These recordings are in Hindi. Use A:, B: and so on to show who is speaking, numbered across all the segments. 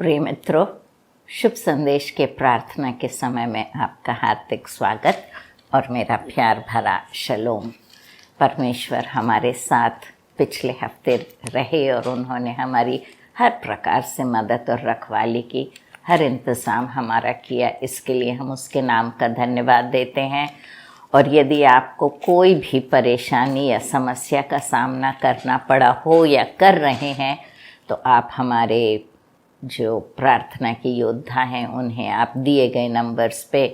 A: प्रिय मित्रों, शुभ संदेश के प्रार्थना के समय में आपका हार्दिक स्वागत और मेरा प्यार भरा शलोम। परमेश्वर हमारे साथ पिछले हफ्ते रहे और उन्होंने हमारी हर प्रकार से मदद और रखवाली की, हर इंतज़ाम हमारा किया। इसके लिए हम उसके नाम का धन्यवाद देते हैं। और यदि आपको कोई भी परेशानी या समस्या का सामना करना पड़ा हो या कर रहे हैं, तो आप हमारे जो प्रार्थना के योद्धा हैं उन्हें आप दिए गए नंबर्स पे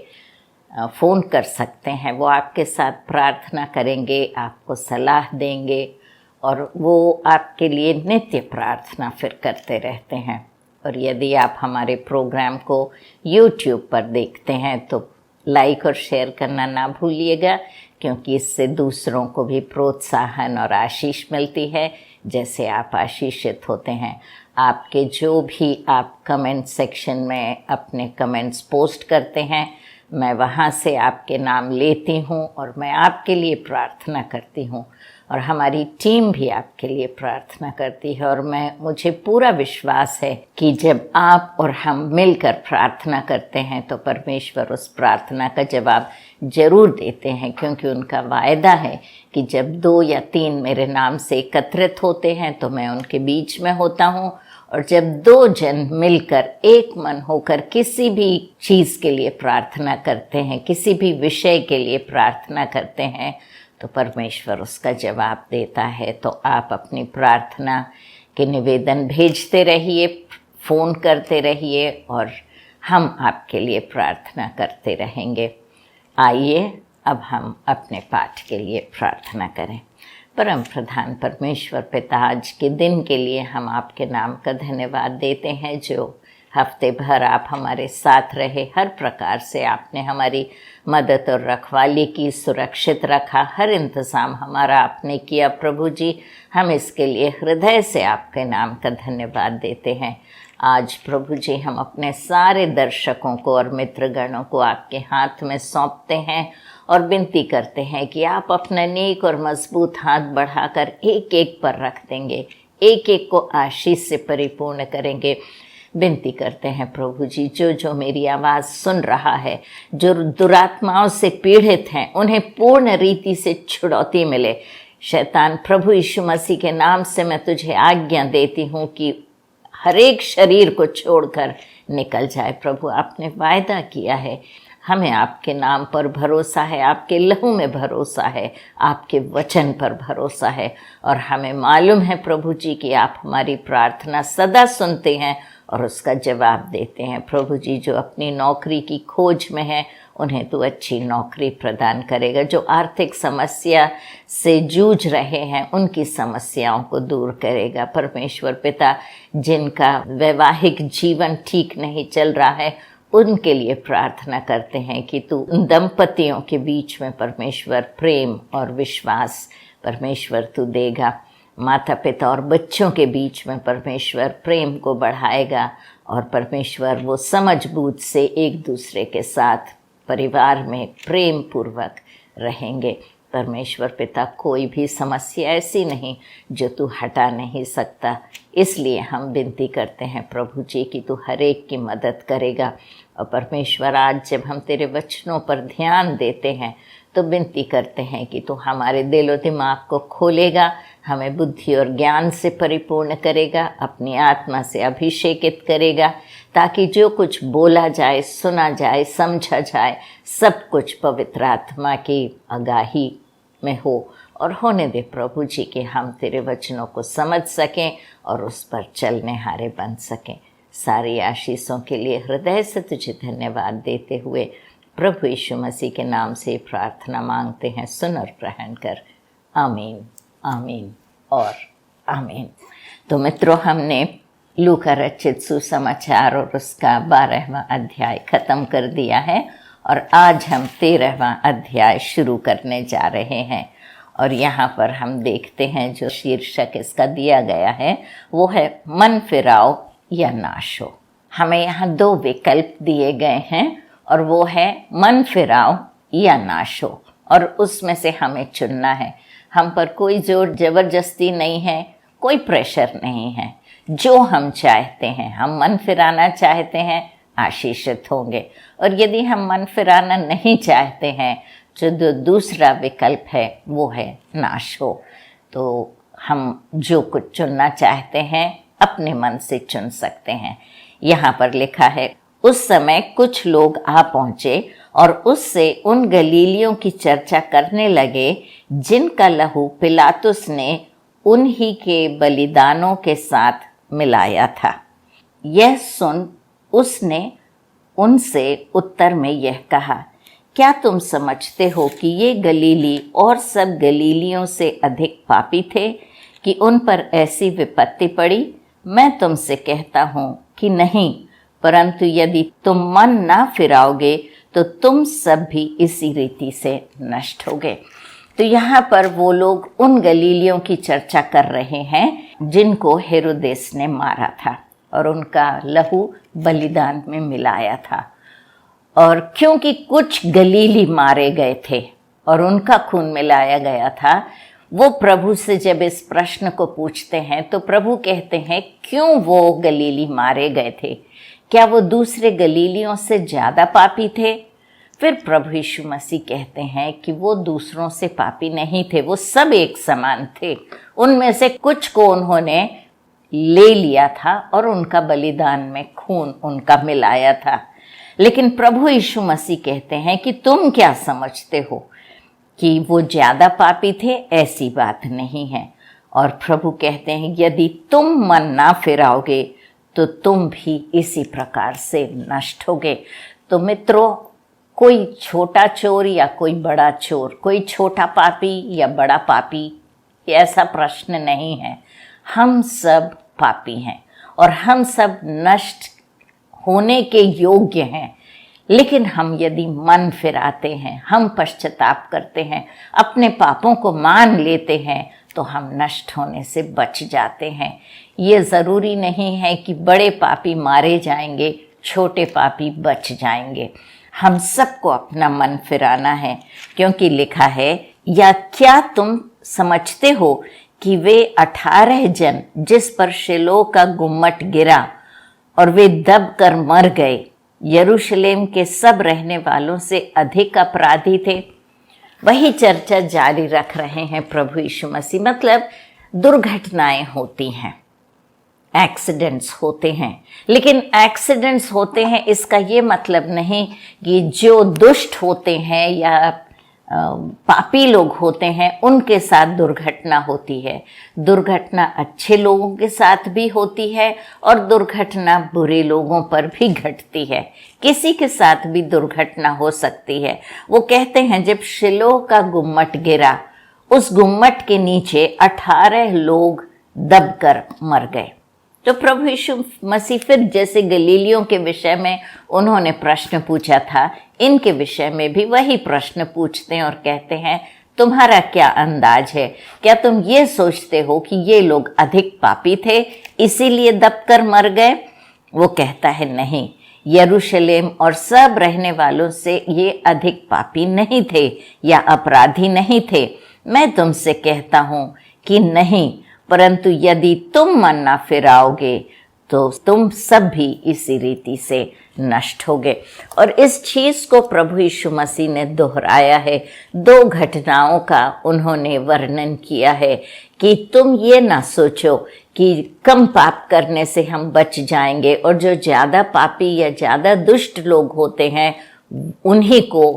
A: फ़ोन कर सकते हैं। वो आपके साथ प्रार्थना करेंगे, आपको सलाह देंगे और वो आपके लिए नित्य प्रार्थना फिर करते रहते हैं। और यदि आप हमारे प्रोग्राम को YouTube पर देखते हैं तो लाइक और शेयर करना ना भूलिएगा, क्योंकि इससे दूसरों को भी प्रोत्साहन और आशीष मिलती है, जैसे आप आशीषित होते हैं। आपके जो भी आप कमेंट सेक्शन में अपने कमेंट्स पोस्ट करते हैं, मैं वहाँ से आपके नाम लेती हूँ और मैं आपके लिए प्रार्थना करती हूँ और हमारी टीम भी आपके लिए प्रार्थना करती है। और मुझे पूरा विश्वास है कि जब आप और हम मिलकर प्रार्थना करते हैं तो परमेश्वर उस प्रार्थना का जवाब जरूर देते हैं, क्योंकि उनका वायदा है कि जब 2 या 3 मेरे नाम से एकत्रित होते हैं तो मैं उनके बीच में होता हूँ। और जब 2 जन मिलकर एक मन होकर किसी भी चीज़ के लिए प्रार्थना करते हैं, किसी भी विषय के लिए प्रार्थना करते हैं, तो परमेश्वर उसका जवाब देता है। तो आप अपनी प्रार्थना के निवेदन भेजते रहिए, फ़ोन करते रहिए और हम आपके लिए प्रार्थना करते रहेंगे। आइए अब हम अपने पाठ के लिए प्रार्थना करें। परम प्रधान परमेश्वर पिता, आज के दिन के लिए हम आपके नाम का धन्यवाद देते हैं, जो हफ्ते भर आप हमारे साथ रहे। हर प्रकार से आपने हमारी मदद और रखवाली की, सुरक्षित रखा, हर इंतज़ाम हमारा आपने किया। प्रभु जी, हम इसके लिए हृदय से आपके नाम का धन्यवाद देते हैं। आज प्रभु जी हम अपने सारे दर्शकों को और मित्रगणों को आपके हाथ में सौंपते हैं और विनती करते हैं कि आप अपना नेक और मजबूत हाथ बढ़ाकर एक एक पर रख देंगे, एक एक को आशीष से परिपूर्ण करेंगे। विनती करते हैं प्रभु जी, जो मेरी आवाज़ सुन रहा है, जो दुरात्माओं से पीड़ित हैं, उन्हें पूर्ण रीति से छुड़ौती मिले। शैतान, प्रभु यीशु मसीह के नाम से मैं तुझे आज्ञा देती हूँ कि हर एक शरीर को छोड़कर निकल जाए। प्रभु, आपने वायदा किया है, हमें आपके नाम पर भरोसा है, आपके लहू में भरोसा है, आपके वचन पर भरोसा है। और हमें मालूम है प्रभु जी कि आप हमारी प्रार्थना सदा सुनते हैं और उसका जवाब देते हैं। प्रभु जी, जो अपनी नौकरी की खोज में है, उन्हें तो अच्छी नौकरी प्रदान करेगा। जो आर्थिक समस्या से जूझ रहे हैं, उनकी समस्याओं को दूर करेगा। परमेश्वर पिता, जिनका वैवाहिक जीवन ठीक नहीं चल रहा है, उनके लिए प्रार्थना करते हैं कि तू उन दंपतियों के बीच में परमेश्वर प्रेम और विश्वास परमेश्वर तू देगा। माता पिता और बच्चों के बीच में परमेश्वर प्रेम को बढ़ाएगा और परमेश्वर वो समझ बूझ से एक दूसरे के साथ परिवार में प्रेम पूर्वक रहेंगे। परमेश्वर पिता, कोई भी समस्या ऐसी नहीं जो तू हटा नहीं सकता। इसलिए हम विनती करते हैं प्रभु जी कि तू हर एक की मदद करेगा। और परमेश्वर, आज जब हम तेरे वचनों पर ध्यान देते हैं तो विनती करते हैं कि तू हमारे दिल और दिमाग को खोलेगा, हमें बुद्धि और ज्ञान से परिपूर्ण करेगा, अपनी आत्मा से अभिषेकित करेगा, ताकि जो कुछ बोला जाए, सुना जाए, समझा जाए, सब कुछ पवित्र आत्मा की आगाही में हो। और होने दे प्रभु जी कि हम तेरे वचनों को समझ सकें और उस पर चलने हारे बन सकें। सारी आशीषों के लिए हृदय से तुझे धन्यवाद देते हुए प्रभु यीशु मसीह के नाम से प्रार्थना मांगते हैं, सुन और ग्रहण कर। आमीन, आमीन और आमीन। तो मित्रों, हमने लूका रचित सुसमाचार और उसका 12वां अध्याय ख़त्म कर दिया है और आज हम 13वां अध्याय शुरू करने जा रहे हैं। और यहाँ पर हम देखते हैं, जो शीर्षक इसका दिया गया है वो है मन फिराओ या नाश हो। हमें यहाँ 2 विकल्प दिए गए हैं और वो है मन फिराओ या नाश हो, और उसमें से हमें चुनना है। हम पर कोई जोर जबरदस्ती नहीं है, कोई प्रेशर नहीं है। जो हम चाहते हैं, हम मन फिराना चाहते हैं, आशीषित होंगे। और यदि हम मन फिराना नहीं चाहते हैं, जो दूसरा विकल्प है वो है नाश हो। तो हम जो कुछ चुनना चाहते हैं अपने मन से चुन सकते हैं। यहाँ पर लिखा है, उस समय कुछ लोग आ पहुंचे और उससे उन गलीलियों की चर्चा करने लगे जिनका लहू पिलातुस ने उन्हीं के बलिदानों के साथ मिलाया था। यह सुन उसने उनसे उत्तर में यह कहा, क्या तुम समझते हो कि ये गलीली और सब गलीलियों से अधिक पापी थे कि उन पर ऐसी विपत्ति पड़ी? मैं तुमसे कहता हूँ कि नहीं, परंतु यदि तुम मन ना फिराओगे तो तुम सब भी इसी रीति से नष्ट होगे। तो यहाँ पर वो लोग उन गलीलियों की चर्चा कर रहे हैं जिनको हेरोदेस ने मारा था और उनका लहू बलिदान में मिलाया था। और क्योंकि कुछ गलीली मारे गए थे और उनका खून मिलाया गया था, वो प्रभु से जब इस प्रश्न को पूछते हैं तो प्रभु कहते हैं, क्यों वो गलीली मारे गए थे? क्या वो दूसरे गलीलियों से ज़्यादा पापी थे? फिर प्रभु यीशु मसीह कहते हैं कि वो दूसरों से पापी नहीं थे, वो सब एक समान थे। उनमें से कुछ को उन्होंने ले लिया था और उनका बलिदान में खून उनका मिलाया था। लेकिन प्रभु यीशु मसीह कहते हैं कि तुम क्या समझते हो कि वो ज़्यादा पापी थे? ऐसी बात नहीं है। और प्रभु कहते हैं, यदि तुम मन ना फिराओगे तो तुम भी इसी प्रकार से नष्ट होगे। तो मित्रों, कोई छोटा चोर या कोई बड़ा चोर, कोई छोटा पापी या बड़ा पापी, ऐसा प्रश्न नहीं है। हम सब पापी हैं और हम सब नष्ट होने के योग्य हैं। लेकिन हम यदि मन फिराते हैं, हम पश्चाताप करते हैं, अपने पापों को मान लेते हैं, तो हम नष्ट होने से बच जाते हैं। ये ज़रूरी नहीं है कि बड़े पापी मारे जाएंगे, छोटे पापी बच जाएंगे। हम सबको अपना मन फिराना है, क्योंकि लिखा है, या क्या तुम समझते हो कि वे 18 जन जिस पर शिलो का गुम्मट गिरा और वे दब कर मर गए, यरूशलेम के सब रहने वालों से अधिक अपराधी थे? वही चर्चा जारी रख रहे हैं प्रभु यीशु मसीह। मतलब दुर्घटनाएं होती हैं, एक्सीडेंट्स होते हैं, लेकिन एक्सीडेंट्स होते हैं इसका ये मतलब नहीं कि जो दुष्ट होते हैं या पापी लोग होते हैं उनके साथ दुर्घटना होती है। दुर्घटना अच्छे लोगों के साथ भी होती है और दुर्घटना बुरे लोगों पर भी घटती है। किसी के साथ भी दुर्घटना हो सकती है। वो कहते हैं, जब शिलो का गुम्मट गिरा, उस गुम्मट के नीचे 18 लोग दबकर मर गए। तो प्रभु यीशु मसीह फिर जैसे गलीलियों के विषय में उन्होंने प्रश्न पूछा था, इनके विषय में भी वही प्रश्न पूछते हैं और कहते हैं, तुम्हारा क्या अंदाज है? क्या तुम ये सोचते हो कि ये लोग अधिक पापी थे इसीलिए दबकर मर गए? वो कहता है, नहीं, यरूशलेम और सब रहने वालों से ये अधिक पापी नहीं थे या अपराधी नहीं थे। मैं तुमसे कहता हूँ कि नहीं, परंतु यदि तुम मन ना फिराओगे तो तुम सब भी इसी रीति से नष्ट होगे। और इस चीज़ को प्रभु यीशु मसीह ने दोहराया है। 2 घटनाओं का उन्होंने वर्णन किया है कि तुम ये ना सोचो कि कम पाप करने से हम बच जाएंगे और जो ज़्यादा पापी या ज़्यादा दुष्ट लोग होते हैं उन्हीं को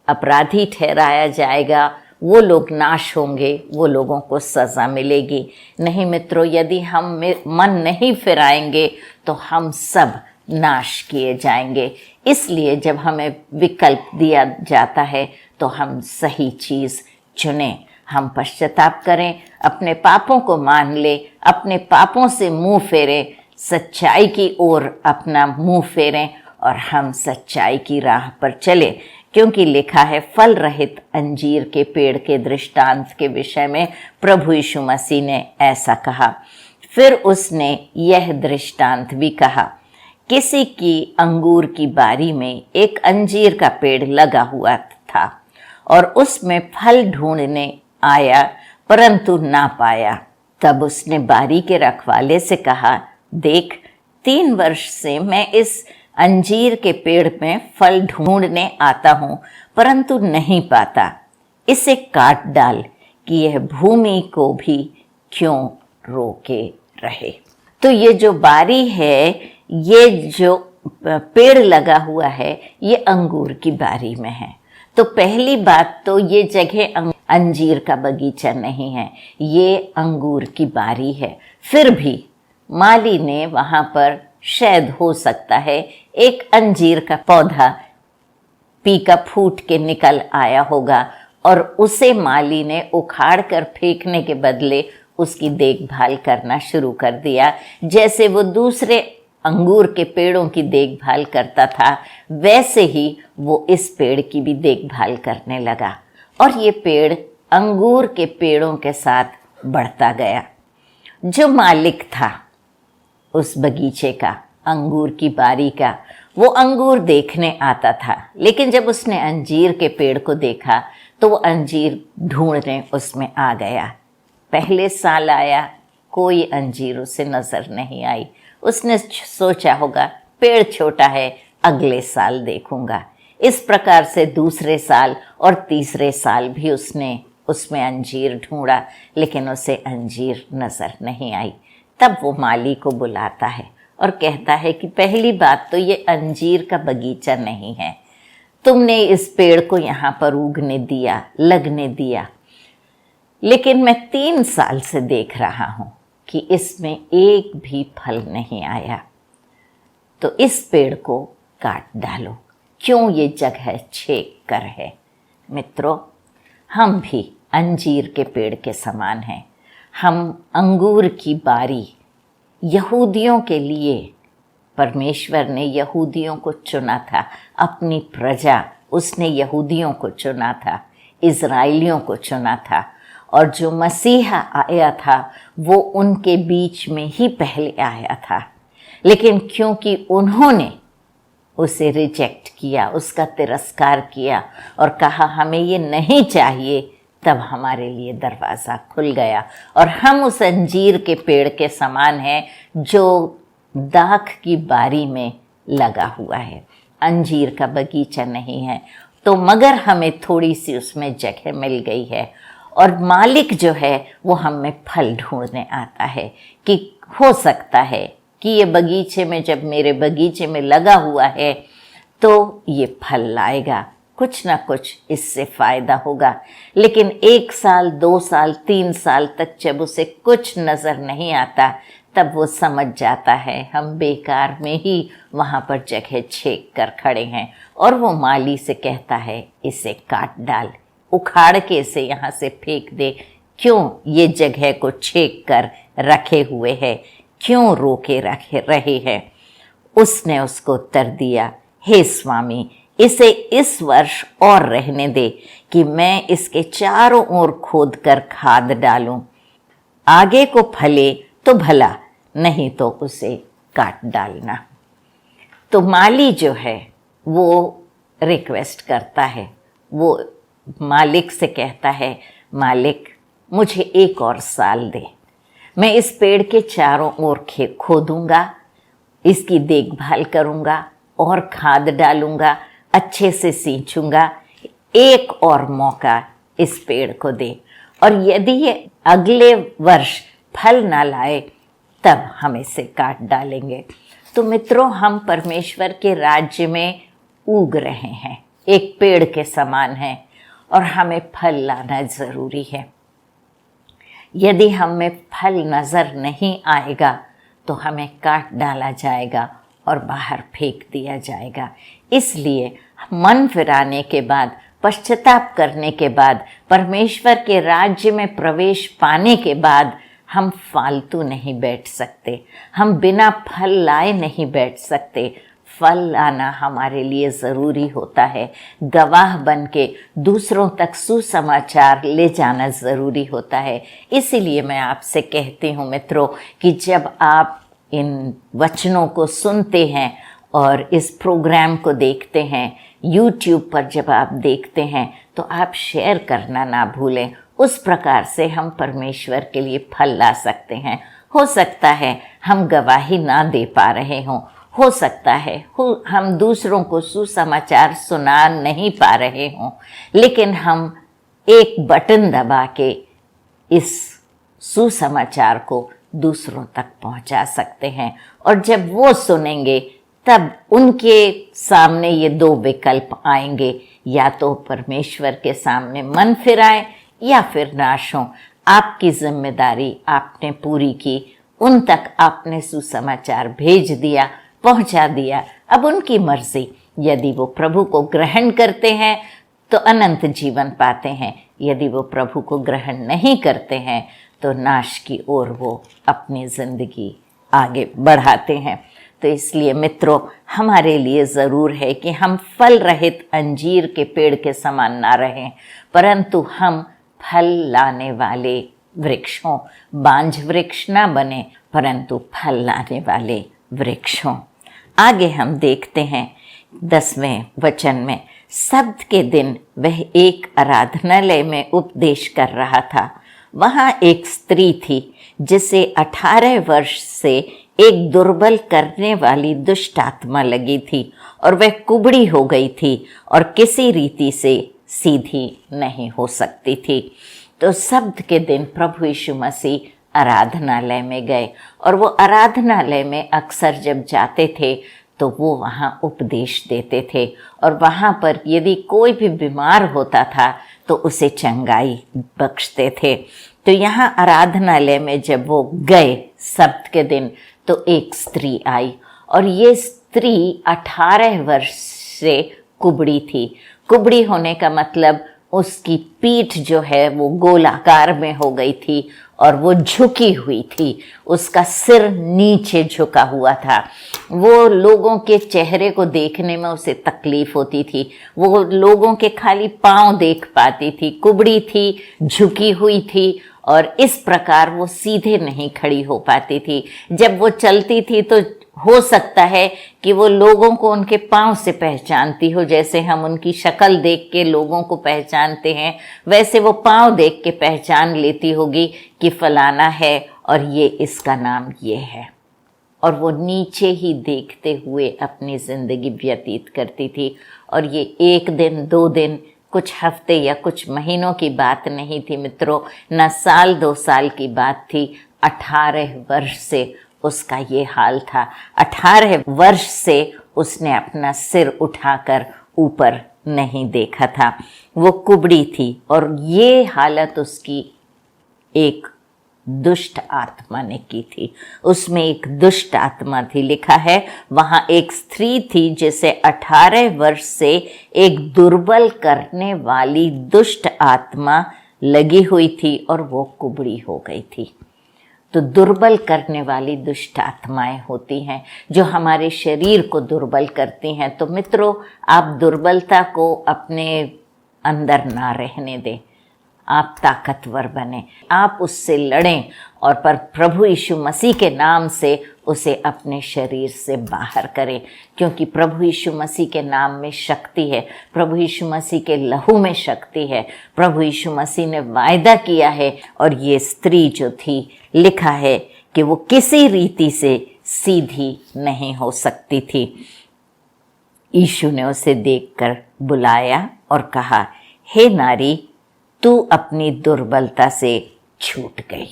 A: अपराधी ठहराया जाएगा, वो लोग नाश होंगे, वो लोगों को सज़ा मिलेगी। नहीं मित्रों, यदि हम मन नहीं फिराएंगे तो हम सब नाश किए जाएंगे। इसलिए जब हमें विकल्प दिया जाता है तो हम सही चीज़ चुनें, हम पश्चाताप करें, अपने पापों को मान ले, अपने पापों से मुंह फेरें, सच्चाई की ओर अपना मुंह फेरें और हम सच्चाई की राह पर चले। क्योंकि लिखा है, फल रहित अंजीर के पेड़ के दृष्टांत के विषय में प्रभु यीशु मसीह ने ऐसा कहा। फिर उसने यह दृष्टांत भी कहा, किसी की अंगूर की बारी में एक अंजीर का पेड़ लगा हुआ था और उसमें फल ढूंढने आया परंतु ना पाया। तब उसने बारी के रखवाले से कहा, देख, 3 वर्ष से मैं इस अंजीर के पेड़ में फल ढूंढने आता हूँ, परंतु नहीं पाता। इसे काट डाल कि यह भूमि को भी क्यों रोके रहे। तो ये जो बारी है, ये जो पेड़ लगा हुआ है, ये अंगूर की बारी में है। तो पहली बात तो ये जगह अंजीर का बगीचा नहीं है, ये अंगूर की बारी है। फिर भी माली ने वहाँ पर शायद हो सकता है एक अंजीर का पौधा पीका फूट के निकल आया होगा और उसे माली ने उखाड़ कर फेंकने के बदले उसकी देखभाल करना शुरू कर दिया। जैसे वो दूसरे अंगूर के पेड़ों की देखभाल करता था, वैसे ही वो इस पेड़ की भी देखभाल करने लगा और ये पेड़ अंगूर के पेड़ों के साथ बढ़ता गया। जो मालिक था उस बगीचे का, अंगूर की बारी का, वो अंगूर देखने आता था, लेकिन जब उसने अंजीर के पेड़ को देखा तो वो अंजीर ढूंढने उसमें आ गया। पहले साल आया, कोई अंजीर उसे नजर नहीं आई। उसने सोचा होगा पेड़ छोटा है, अगले साल देखूंगा। इस प्रकार से दूसरे साल और तीसरे साल भी उसने उसमें अंजीर ढूंढा, लेकिन उसे अंजीर नजर नहीं आई। तब वो माली को बुलाता है और कहता है कि पहली बात तो ये अंजीर का बगीचा नहीं है, तुमने इस पेड़ को यहाँ पर उगने दिया, लगने दिया, लेकिन मैं 3 साल से देख रहा हूँ कि इसमें एक भी फल नहीं आया, तो इस पेड़ को काट डालो, क्यों ये जगह छेक कर है। मित्रों, हम भी अंजीर के पेड़ के समान हैं। हम अंगूर की बारी यहूदियों के लिए, परमेश्वर ने यहूदियों को चुना था, अपनी प्रजा, उसने यहूदियों को चुना था, इज़राइलियों को चुना था, और जो मसीहा आया था वो उनके बीच में ही पहले आया था। लेकिन क्योंकि उन्होंने उसे रिजेक्ट किया, उसका तिरस्कार किया और कहा हमें ये नहीं चाहिए, तब हमारे लिए दरवाज़ा खुल गया और हम उस अंजीर के पेड़ के समान हैं जो दाख की बारी में लगा हुआ है। अंजीर का बगीचा नहीं है, तो मगर हमें थोड़ी सी उसमें जगह मिल गई है और मालिक जो है वो हमें फल ढूंढने आता है कि हो सकता है कि ये बगीचे में, जब मेरे बगीचे में लगा हुआ है तो ये फल लाएगा, कुछ ना कुछ इससे फ़ायदा होगा। लेकिन 1 साल, 2 साल, 3 साल तक जब उसे कुछ नज़र नहीं आता, तब वो समझ जाता है हम बेकार में ही वहाँ पर जगह छेक कर खड़े हैं और वो माली से कहता है इसे काट डाल, उखाड़ के इसे यहाँ से फेंक दे, क्यों ये जगह को छेक कर रखे हुए है, क्यों रोके रहे हैं। उसने उसको उत्तर दिया, हे स्वामी, इसे इस वर्ष और रहने दे कि मैं इसके चारों ओर खोद कर खाद डालूं, आगे को फले तो भला, नहीं तो उसे काट डालना। तो माली जो है वो रिक्वेस्ट करता है, वो मालिक से कहता है, मालिक मुझे 1 और साल दे, मैं इस पेड़ के चारों ओर खोदूंगा, इसकी देखभाल करूंगा और खाद डालूंगा, अच्छे से सींचूंगा, 1 और मौका इस पेड़ को दे, और यदि ये अगले वर्ष फल ना लाए तब हम इसे काट डालेंगे। तो मित्रों, हम परमेश्वर के राज्य में उग रहे हैं, एक पेड़ के समान हैं और हमें फल लाना ज़रूरी है। यदि हमें फल नज़र नहीं आएगा तो हमें काट डाला जाएगा और बाहर फेंक दिया जाएगा। इसलिए मन फिराने के बाद, पश्चाताप करने के बाद, परमेश्वर के राज्य में प्रवेश पाने के बाद हम फालतू नहीं बैठ सकते, हम बिना फल लाए नहीं बैठ सकते। फल लाना हमारे लिए ज़रूरी होता है, गवाह बन के दूसरों तक सुसमाचार ले जाना ज़रूरी होता है। इसीलिए मैं आपसे कहती हूँ मित्रों कि जब आप इन वचनों को सुनते हैं और इस प्रोग्राम को देखते हैं, YouTube पर जब आप देखते हैं, तो आप शेयर करना ना भूलें। उस प्रकार से हम परमेश्वर के लिए फल ला सकते हैं हो सकता है हम गवाही ना दे पा रहे हों, हो सकता है हम दूसरों को सुसमाचार सुना नहीं पा रहे हों, लेकिन हम एक बटन दबा के इस सुसमाचार को दूसरों तक पहुंचा सकते हैं। और जब वो सुनेंगे तब उनके सामने ये दो विकल्प आएंगे, या तो परमेश्वर के सामने मन फिराएं या फिर नाश हो। आपकी जिम्मेदारी आपने पूरी की, उन तक आपने सुसमाचार भेज दिया, पहुंचा दिया। अब उनकी मर्जी, यदि वो प्रभु को ग्रहण करते हैं तो अनंत जीवन पाते हैं, यदि वो प्रभु को ग्रहण नहीं करते हैं तो नाश की ओर वो अपनी जिंदगी आगे बढ़ाते हैं। तो इसलिए मित्रों, हमारे लिए ज़रूर है कि हम फल रहित अंजीर के पेड़ के समान ना रहें, परंतु हम फल लाने वाले वृक्ष हों। बांझ वृक्ष ना बने, परंतु फल लाने वाले वृक्ष हों। आगे हम देखते हैं 10वें वचन में, सब्त के दिन वह एक आराधनालय में उपदेश कर रहा था। वहाँ एक स्त्री थी जिसे 18 वर्ष से एक दुर्बल करने वाली दुष्ट आत्मा लगी थी, और वह कुबड़ी हो गई थी और किसी रीति से सीधी नहीं हो सकती थी। तो सब्त के दिन प्रभु यीशु मसीह आराधनालय में गए, और वो आराधनालय में अक्सर जब जाते थे तो वो वहाँ उपदेश देते थे, और वहाँ पर यदि कोई भी बीमार होता था तो उसे चंगाई बख्शते थे। तो यहाँ आराधनालय में जब वो गए सब्त के दिन, तो एक स्त्री आई, और ये स्त्री 18 वर्ष से कुबड़ी थी। कुबड़ी होने का मतलब उसकी पीठ जो है वो गोलाकार में हो गई थी और वो झुकी हुई थी, उसका सिर नीचे झुका हुआ था। वो लोगों के चेहरे को देखने में उसे तकलीफ होती थी, वो लोगों के खाली पांव देख पाती थी। कुबड़ी थी, झुकी हुई थी, और इस प्रकार वो सीधे नहीं खड़ी हो पाती थी। जब वो चलती थी तो हो सकता है कि वो लोगों को उनके पांव से पहचानती हो, जैसे हम उनकी शक्ल देख के लोगों को पहचानते हैं, वैसे वो पांव देख के पहचान लेती होगी कि फलाना है और ये इसका नाम ये है। और वो नीचे ही देखते हुए अपनी जिंदगी व्यतीत करती थी। और ये 1 दिन 2 दिन, कुछ हफ्ते या कुछ महीनों की बात नहीं थी मित्रों, न साल 2 साल की बात थी। 18 वर्ष से उसका ये हाल था। 18 वर्ष से उसने अपना सिर उठाकर ऊपर नहीं देखा था। वो कुबड़ी थी, और ये हालत उसकी एक दुष्ट आत्मा ने की थी। उसमें एक दुष्ट आत्मा थी। लिखा है वहाँ एक स्त्री थी जिसे 18 वर्ष से एक दुर्बल करने वाली दुष्ट आत्मा लगी हुई थी, और वो कुबड़ी हो गई थी। तो दुर्बल करने वाली दुष्ट आत्माएं होती हैं जो हमारे शरीर को दुर्बल करती हैं। तो मित्रों, आप दुर्बलता को अपने अंदर ना रहने दें, आप ताकतवर बने, आप उससे लड़ें, और पर प्रभु यीशु मसीह के नाम से उसे अपने शरीर से बाहर करें, क्योंकि प्रभु यीशु मसीह के नाम में शक्ति है, प्रभु यीशु मसीह के लहू में शक्ति है। प्रभु यीशु मसीह ने वायदा किया है। और ये स्त्री जो थी, लिखा है कि वो किसी रीति से सीधी नहीं हो सकती थी। यीशु ने उसे देखकर बुलाया और कहा, हे नारी, तू अपनी दुर्बलता से छूट गई।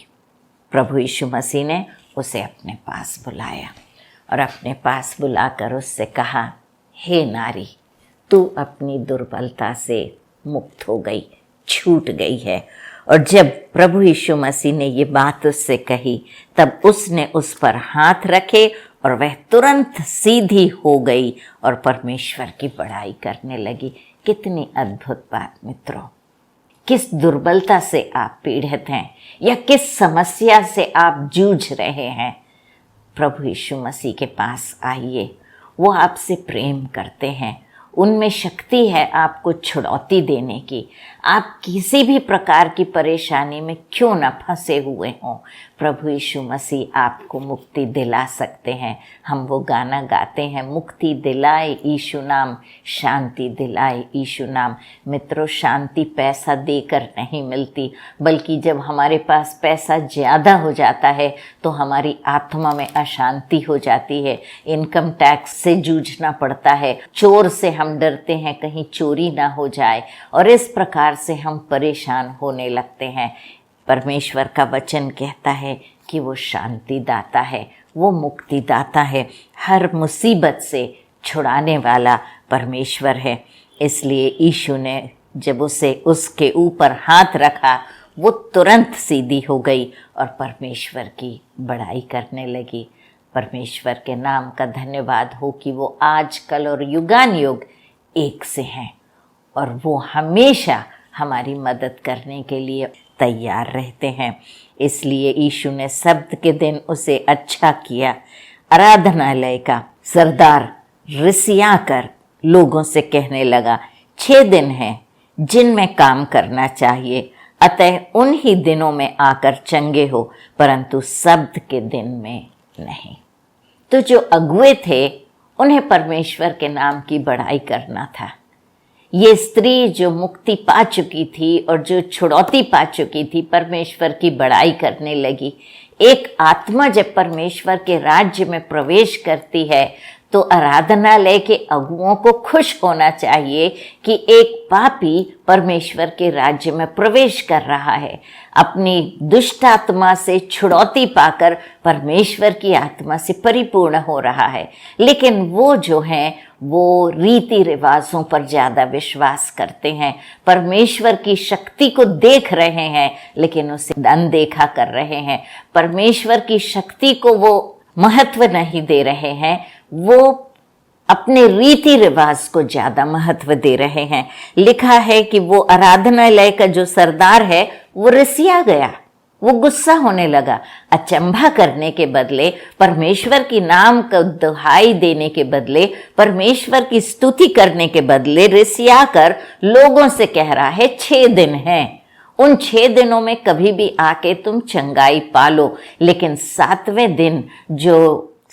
A: प्रभु यीशु मसीह ने उसे अपने पास बुलाया, और अपने पास बुलाकर उससे कहा, हे नारी, तू अपनी दुर्बलता से मुक्त हो गई, छूट गई है। और जब प्रभु यीशु मसीह ने ये बात उससे कही, तब उसने उस पर हाथ रखे और वह तुरंत सीधी हो गई और परमेश्वर की बड़ाई करने लगी। कितनी अद्भुत बात मित्रों! किस दुर्बलता से आप पीड़ित हैं या किस समस्या से आप जूझ रहे हैं, प्रभु यीशु मसीह के पास आइए। वो आपसे प्रेम करते हैं, उनमें शक्ति है आपको छुड़ौती देने की। आप किसी भी प्रकार की परेशानी में क्यों न फंसे हुए हों, प्रभु यीशु मसीह आपको मुक्ति दिला सकते हैं। हम वो गाना गाते हैं, मुक्ति दिलाए यीशु नाम, शांति दिलाए यीशु नाम। मित्रों, शांति पैसा देकर नहीं मिलती, बल्कि जब हमारे पास पैसा ज़्यादा हो जाता है तो हमारी आत्मा में अशांति हो जाती है। इनकम टैक्स से जूझना पड़ता है, चोर से हम डरते हैं कहीं चोरी ना हो जाए, और इस प्रकार से हम परेशान होने लगते हैं। परमेश्वर का वचन कहता है कि वो शांति दाता है, वो मुक्ति दाता है, हर मुसीबत से छुड़ाने वाला परमेश्वर है। इसलिए यीशु ने जब उसके ऊपर हाथ रखा, वो तुरंत सीधी हो गई और परमेश्वर की बड़ाई करने लगी। परमेश्वर के नाम का धन्यवाद हो कि वो आज कल और युगान युग एक से हैं, और वो हमेशा हमारी मदद करने के लिए तैयार रहते हैं। इसलिए यीशु ने सब्त के दिन उसे अच्छा किया। आराधनालय का सरदार रिसिया कर लोगों से कहने लगा, 6 दिन हैं जिनमें काम करना चाहिए, अतः उन ही दिनों में आकर चंगे हो, परंतु सब्त के दिन में नहीं। तो जो अगुए थे उन्हें परमेश्वर के नाम की बड़ाई करना था। ये स्त्री जो मुक्ति पा चुकी थी और जो छुड़ौती पा चुकी थी, परमेश्वर की बड़ाई करने लगी। एक आत्मा जब परमेश्वर के राज्य में प्रवेश करती है तो आराधनालय के अगुओं को खुश होना चाहिए कि एक पापी परमेश्वर के राज्य में प्रवेश कर रहा है, अपनी दुष्ट आत्मा से छुड़ौती पाकर परमेश्वर की आत्मा से परिपूर्ण हो रहा है। लेकिन वो जो हैं वो रीति रिवाजों पर ज़्यादा विश्वास करते हैं, परमेश्वर की शक्ति को देख रहे हैं लेकिन उसे अनदेखा कर रहे हैं, परमेश्वर की शक्ति को वो महत्व नहीं दे रहे हैं, वो अपने रीति रिवाज को ज़्यादा महत्व दे रहे हैं। लिखा है कि वो आराधनालय का जो सरदार है वो रिसिया गया, वो गुस्सा होने लगा। अचंभा करने के बदले, परमेश्वर की नाम का दुहाई देने के बदले, परमेश्वर की स्तुति करने के बदले रिसिया कर लोगों से कह रहा है 6 दिन हैं, उन 6 दिनों में कभी भी आके तुम चंगाई पालो, लेकिन 7वें दिन जो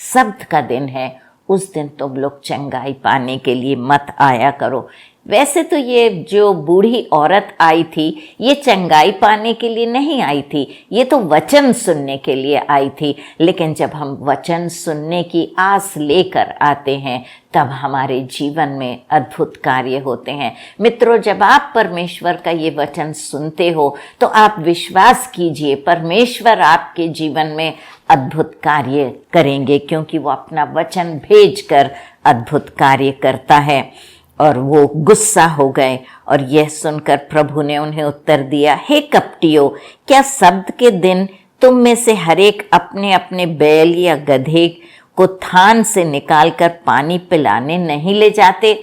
A: सब्त का दिन है उस दिन तुम लोग चंगाई पाने के लिए मत आया करो। वैसे तो ये जो बूढ़ी औरत आई थी ये चंगाई पाने के लिए नहीं आई थी, ये तो वचन सुनने के लिए आई थी। लेकिन जब हम वचन सुनने की आस लेकर आते हैं तब हमारे जीवन में अद्भुत कार्य होते हैं। मित्रों, जब आप परमेश्वर का ये वचन सुनते हो तो आप विश्वास कीजिए परमेश्वर आपके जीवन में अद्भुत कार्य करेंगे, क्योंकि वो अपना वचन भेजकर अद्भुत कार्य करता है। और वो गुस्सा हो गए और यह सुनकर प्रभु ने उन्हें उत्तर दिया, हे कपटियों, क्या सब्त के दिन तुम में से हरेक अपने अपने बैल या गधे को थान से निकालकर पानी पिलाने नहीं ले जाते?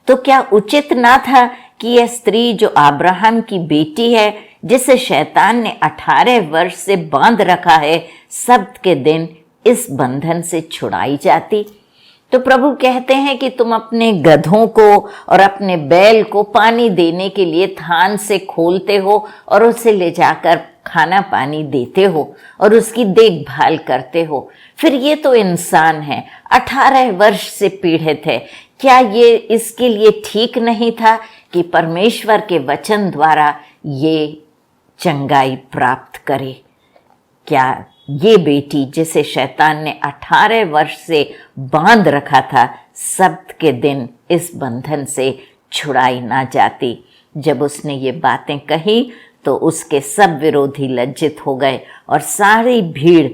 A: तो क्या उचित ना था कि यह स्त्री जो अब्राहम की बेटी है, जिसे शैतान ने 18 वर्ष से बांध रखा है, सब्त के दिन इस बंधन से छुड़ाई जाती? तो प्रभु कहते हैं कि तुम अपने गधों को और अपने बैल को पानी देने के लिए थान से खोलते हो और उसे ले जाकर खाना पानी देते हो और उसकी देखभाल करते हो। फिर ये तो इंसान है, 18 वर्ष से पीड़ित है, क्या ये इसके लिए ठीक नहीं था कि परमेश्वर के वचन द्वारा ये चंगाई प्राप्त करे? क्या ये बेटी जिसे शैतान ने 18 वर्ष से बांध रखा था, सब्त के दिन इस बंधन से छुड़ाई ना जाती? जब उसने ये बातें कही तो उसके सब विरोधी लज्जित हो गए और सारी भीड़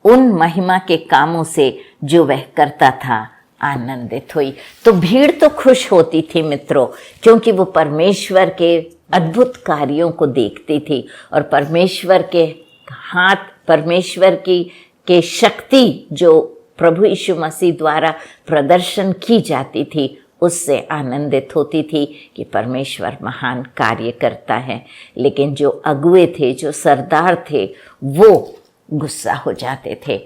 A: उन महिमा के कामों से जो वह करता था आनंदित हुई। तो भीड़ तो खुश होती थी मित्रों, क्योंकि वो परमेश्वर के अद्भुत कार्यों को देखती थी और परमेश्वर के हाथ, परमेश्वर के शक्ति जो प्रभु यीशु मसीह द्वारा प्रदर्शन की जाती थी उससे आनंदित होती थी कि परमेश्वर महान कार्य करता है। लेकिन जो अगुए थे, जो सरदार थे, वो गुस्सा हो जाते थे।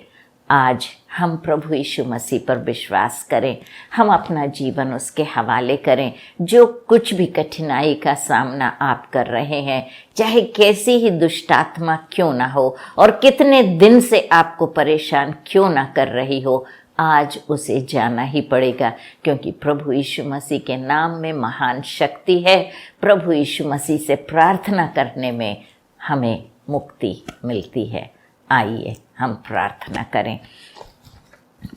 A: आज हम प्रभु यीशु मसीह पर विश्वास करें, हम अपना जीवन उसके हवाले करें। जो कुछ भी कठिनाई का सामना आप कर रहे हैं, चाहे कैसी ही दुष्ट आत्मा क्यों ना हो और कितने दिन से आपको परेशान क्यों ना कर रही हो, आज उसे जाना ही पड़ेगा, क्योंकि प्रभु यीशु मसीह के नाम में महान शक्ति है। प्रभु यीशु मसीह से प्रार्थना करने में हमें मुक्ति मिलती है। आइए हम प्रार्थना करें।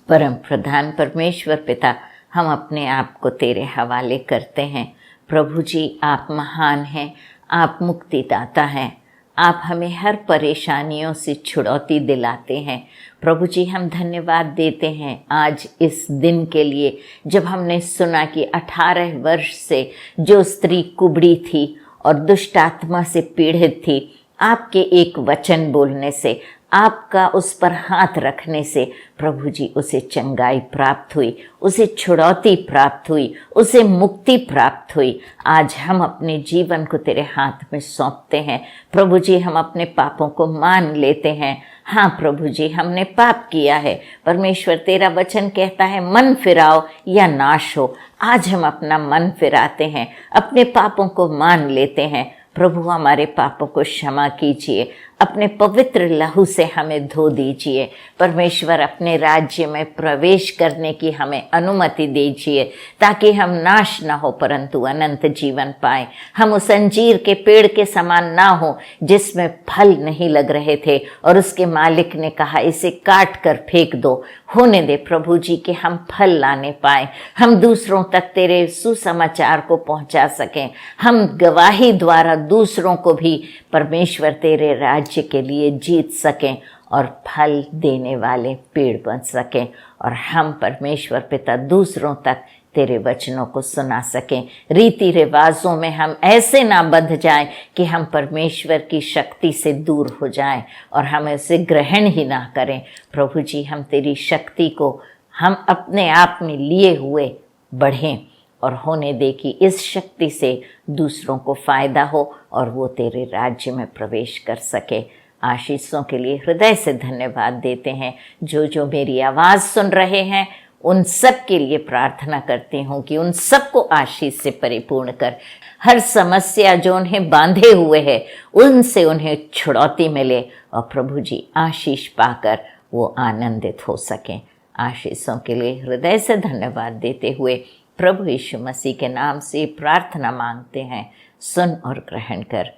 A: परम प्रधान परमेश्वर पिता, हम अपने आप को तेरे हवाले करते हैं। प्रभु जी, आप महान हैं, आप मुक्तिदाता हैं, आप हमें हर परेशानियों से छुड़ौती दिलाते हैं। प्रभु जी, हम धन्यवाद देते हैं आज इस दिन के लिए, जब हमने सुना कि 18 वर्ष से जो स्त्री कुबड़ी थी और दुष्ट आत्मा से पीड़ित थी, आपके एक वचन बोलने से, आपका उस पर हाथ रखने से प्रभु जी उसे चंगाई प्राप्त हुई, उसे छुड़ौती प्राप्त हुई, उसे मुक्ति प्राप्त हुई। आज हम अपने जीवन को तेरे हाथ में सौंपते हैं। प्रभु जी, हम अपने पापों को मान लेते हैं। हाँ प्रभु जी, हमने पाप किया है। परमेश्वर, तेरा वचन कहता है मन फिराओ या नाश हो। आज हम अपना मन फिराते हैं, अपने पापों को मान लेते हैं। प्रभु, हमारे पापों को क्षमा कीजिए, अपने पवित्र लहू से हमें धो दीजिए। परमेश्वर, अपने राज्य में प्रवेश करने की हमें अनुमति दीजिए, ताकि हम नाश न हो परंतु अनंत जीवन पाएं। हम उस अंजीर के पेड़ के समान ना हो जिसमें फल नहीं लग रहे थे और उसके मालिक ने कहा इसे काट कर फेंक दो। होने दे प्रभु जी कि हम फल लाने पाएं, हम दूसरों तक तेरे सुसमाचार को पहुंचा सकें, हम गवाही द्वारा दूसरों को भी परमेश्वर तेरे राज्य के लिए जीत सकें और फल देने वाले पेड़ बन सकें, और हम परमेश्वर पिता दूसरों तक तेरे वचनों को सुना सकें। रीति रिवाजों में हम ऐसे ना बंध जाएं कि हम परमेश्वर की शक्ति से दूर हो जाएं और हम उसे ग्रहण ही ना करें। प्रभु जी, हम तेरी शक्ति को हम अपने आप में लिए हुए बढ़ें और होने दे कि इस शक्ति से दूसरों को फायदा हो और वो तेरे राज्य में प्रवेश कर सके। आशीषों के लिए हृदय से धन्यवाद देते हैं। जो जो मेरी आवाज़ सुन रहे हैं उन सब के लिए प्रार्थना करती हूँ कि उन सबको आशीष से परिपूर्ण कर, हर समस्या जो उन्हें बांधे हुए है उनसे उन्हें छुड़ौती मिले और प्रभु जी आशीष पाकर वो आनंदित हो सकें। आशीषों के लिए हृदय से धन्यवाद देते हुए प्रभु यीशु मसीह के नाम से प्रार्थना मांगते हैं। सुन और ग्रहण कर।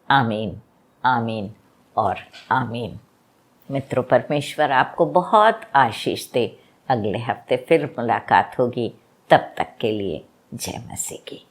A: आमीन, आमीन और आमीन। मित्रों, परमेश्वर आपको बहुत आशीष दे। अगले हफ्ते फिर मुलाकात होगी। तब तक के लिए जय मसीह की।